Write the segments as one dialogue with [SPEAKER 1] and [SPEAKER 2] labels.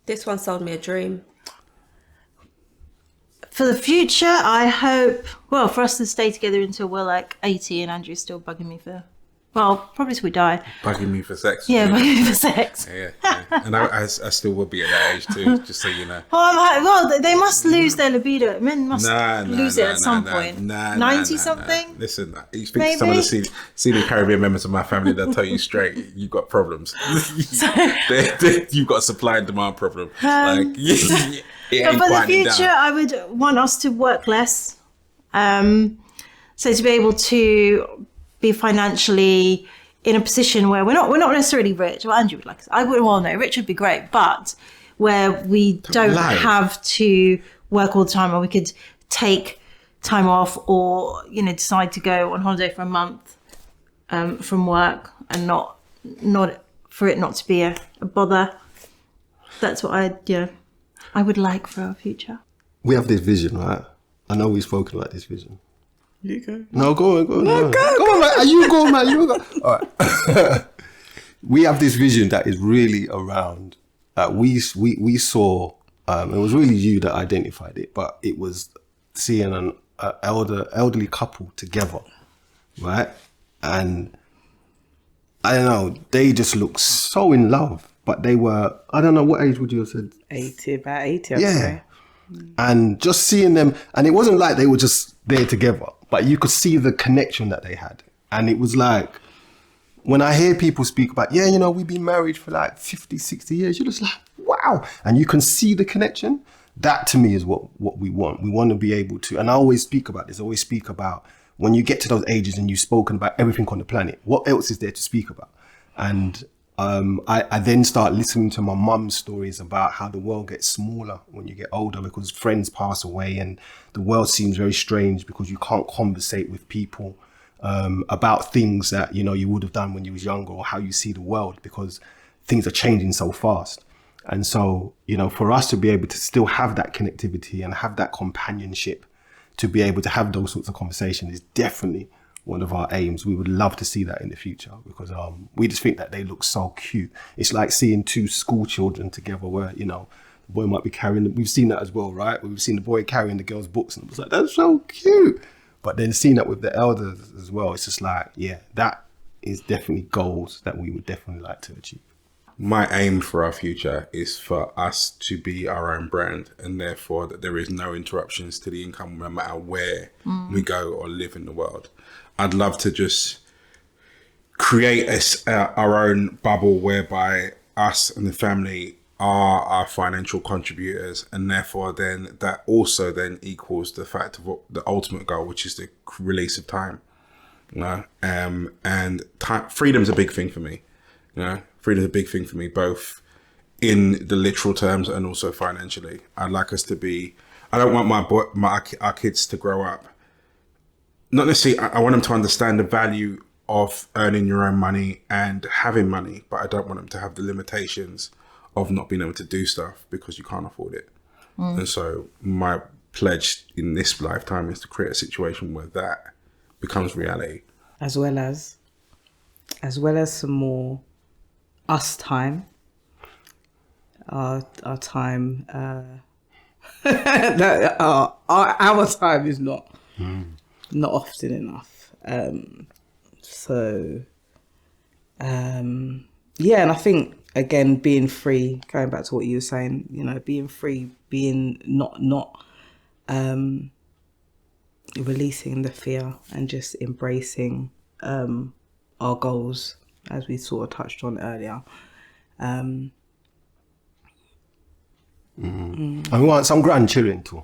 [SPEAKER 1] This one sold me a dream.
[SPEAKER 2] For the future, I hope, well, for us to stay together until we're like 80 and Andrew's still bugging me for, well, probably till we die.
[SPEAKER 3] Bugging me for sex.
[SPEAKER 2] Yeah, bugging me for sex.
[SPEAKER 3] Yeah. And I still will be at that age too, just so you know.
[SPEAKER 2] Well, they must lose their libido. Men must lose it at some point. 90 something?
[SPEAKER 3] Listen, you speak to some of the senior Caribbean members of my family, they'll tell you straight, you've got problems. You've got a supply and demand problem. But for the future, I would
[SPEAKER 2] want us to work less. So to be able to be financially in a position where we're not necessarily rich. Well, Andrew would like us. I would, well, no, rich would be great, but where we don't have to work all the time, or we could take time off, or decide to go on holiday for a month from work, and not for it not to be a bother. That's what I would like for our future.
[SPEAKER 4] We have this vision, right? I know we've spoken about this vision.
[SPEAKER 3] You go.
[SPEAKER 4] No, go on. Go on, man. You go, man. You go. All right. We have this vision that is really around. We saw. It was really you that identified it, but it was seeing an elderly couple together, right? And I don't know. They just looked so in love, but they were. I don't know, what age would you have said?
[SPEAKER 5] 80, about 80. I'd say.
[SPEAKER 4] And just seeing them, and it wasn't like they were just there together, but you could see the connection that they had. And it was like, when I hear people speak about, we've been married for like 50, 60 years, you're just like, wow. And you can see the connection. That to me is what we want. We want to be able to, and I always speak about this, when you get to those ages and you've spoken about everything on the planet, what else is there to speak about? And I then start listening to my mum's stories about how the world gets smaller when you get older, because friends pass away and the world seems very strange because you can't conversate with people about things that you would have done when you was younger, or how you see the world, because things are changing so fast. And so for us to be able to still have that connectivity and have that companionship, to be able to have those sorts of conversations, is definitely one of our aims. We would love to see that in the future, because we just think that they look so cute. It's like seeing two school children together where, the boy might be carrying, we've seen that as well, right? We've seen the boy carrying the girl's books, and it was like, that's so cute. But then seeing that with the elders as well, it's just like, that is definitely goals that we would definitely like to achieve.
[SPEAKER 3] My aim for our future is for us to be our own brand, and therefore that there is no interruptions to the income no matter where we go or live in the world. I'd love to just create our own bubble whereby us and the family are our financial contributors, and therefore then that also then equals the fact of what the ultimate goal, which is the release of time. And freedom's a big thing for me. Freedom's a big thing for me, both in the literal terms and also financially. I'd like us to be. I don't want our kids to grow up. Not necessarily. I want them to understand the value of earning your own money and having money, but I don't want them to have the limitations of not being able to do stuff because you can't afford it. And so my pledge in this lifetime is to create a situation where that becomes reality.
[SPEAKER 5] As well as some more us time. Our time, our time is not often enough. And I think, again, being free, going back to what you were saying, being free, being not releasing the fear and just embracing our goals, as we sort of touched on earlier.
[SPEAKER 4] And we want some grandchildren too.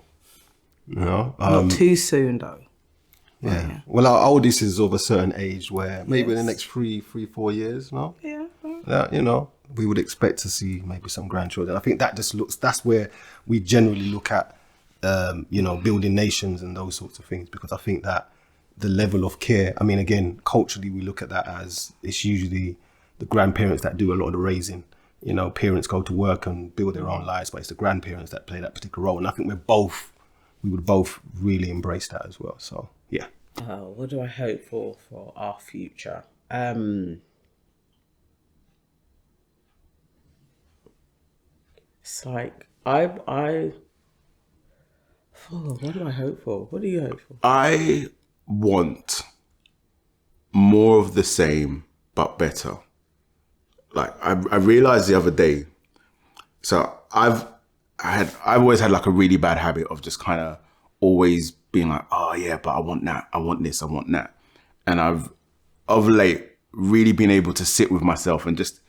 [SPEAKER 5] Not too soon though.
[SPEAKER 4] Yeah. Well, our oldest is of a certain age where maybe in the next 3-4 years, no? Yeah. We would expect to see maybe some grandchildren. I think that's where we generally look at, building nations and those sorts of things, because I think that the level of care, I mean, again, culturally, we look at that as it's usually the grandparents that do a lot of the raising. Parents go to work and build their own lives, but it's the grandparents that play that particular role. And I think we would both really embrace that as well. So, yeah.
[SPEAKER 5] What do I hope for our future? It's like I. Oh, what do I hope for? What do you hope for?
[SPEAKER 3] I want more of the same, but better. Like I realized the other day, so I've always had like a really bad habit of just kind of always being like, oh yeah, but I want that, I want this, I want that. And I've of late really been able to sit with myself and just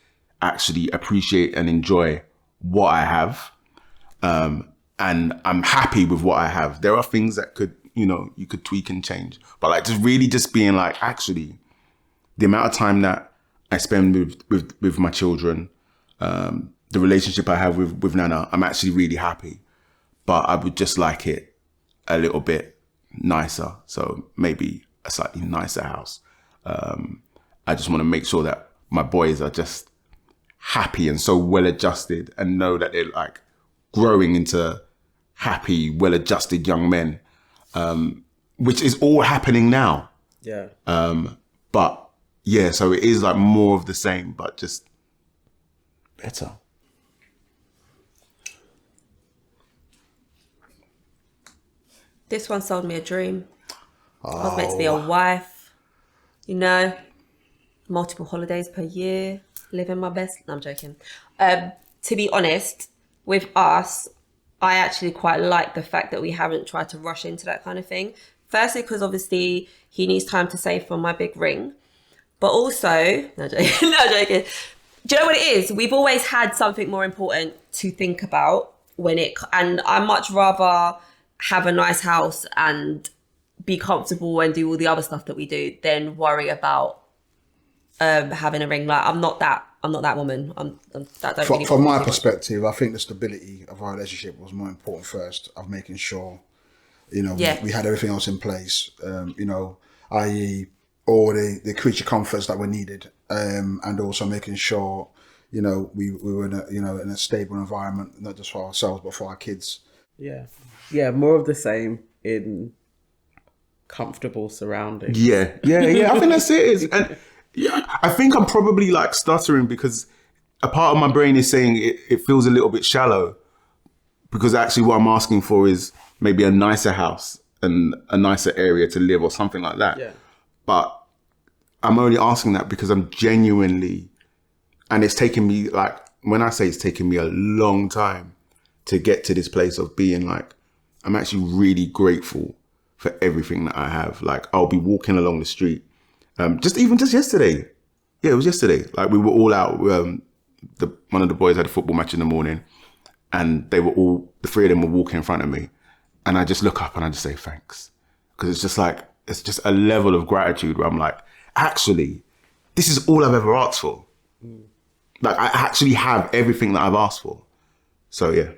[SPEAKER 3] actually appreciate and enjoy what I have. And I'm happy with what I have. There are things that could, you could tweak and change. But like just really just being like, actually, the amount of time that I spend with my children, the relationship I have with Nana, I'm actually really happy. But I would just like it a little bit nicer. So maybe a slightly nicer house. I just want to make sure that my boys are just happy and so well adjusted and know that they're like growing into happy, well-adjusted young men, which is all happening now.
[SPEAKER 5] Yeah.
[SPEAKER 3] But yeah, so it is like more of the same, but just better.
[SPEAKER 1] This one sold me a dream. I was meant to be a wife, multiple holidays per year, living my best. No, I'm joking. To be honest, with us, I actually quite like the fact that we haven't tried to rush into that kind of thing. Firstly, because obviously he needs time to save for my big ring. But also, no joking, no joking. Do you know what it is? We've always had something more important to think about and I much rather have a nice house and be comfortable and do all the other stuff that we do than worry about having a ring. Like I'm not that woman.
[SPEAKER 6] From my perspective, I think the stability of our relationship was more important first, of making sure, we had everything else in place, i.e. all the creature comforts that were needed, and also making sure, we were in a stable environment, not just for ourselves, but for our kids.
[SPEAKER 5] Yeah. Yeah, more of the same in comfortable surroundings.
[SPEAKER 3] Yeah. I think that's it. And yeah, I think I'm probably like stuttering because a part of my brain is saying it feels a little bit shallow, because actually what I'm asking for is maybe a nicer house and a nicer area to live or something like that.
[SPEAKER 5] Yeah.
[SPEAKER 3] But I'm only asking that because I'm genuinely, and it's taken me like, when I say it's taken me a long time to get to this place of being like, I'm actually really grateful for everything that I have. Like I'll be walking along the street, just yesterday. Yeah, it was yesterday. Like we were all out. One of the boys had a football match in the morning, and the three of them were walking in front of me, and I just look up and I just say thanks, because it's just a level of gratitude where I'm like, actually, this is all I've ever asked for. Like I actually have everything that I've asked for. So yeah.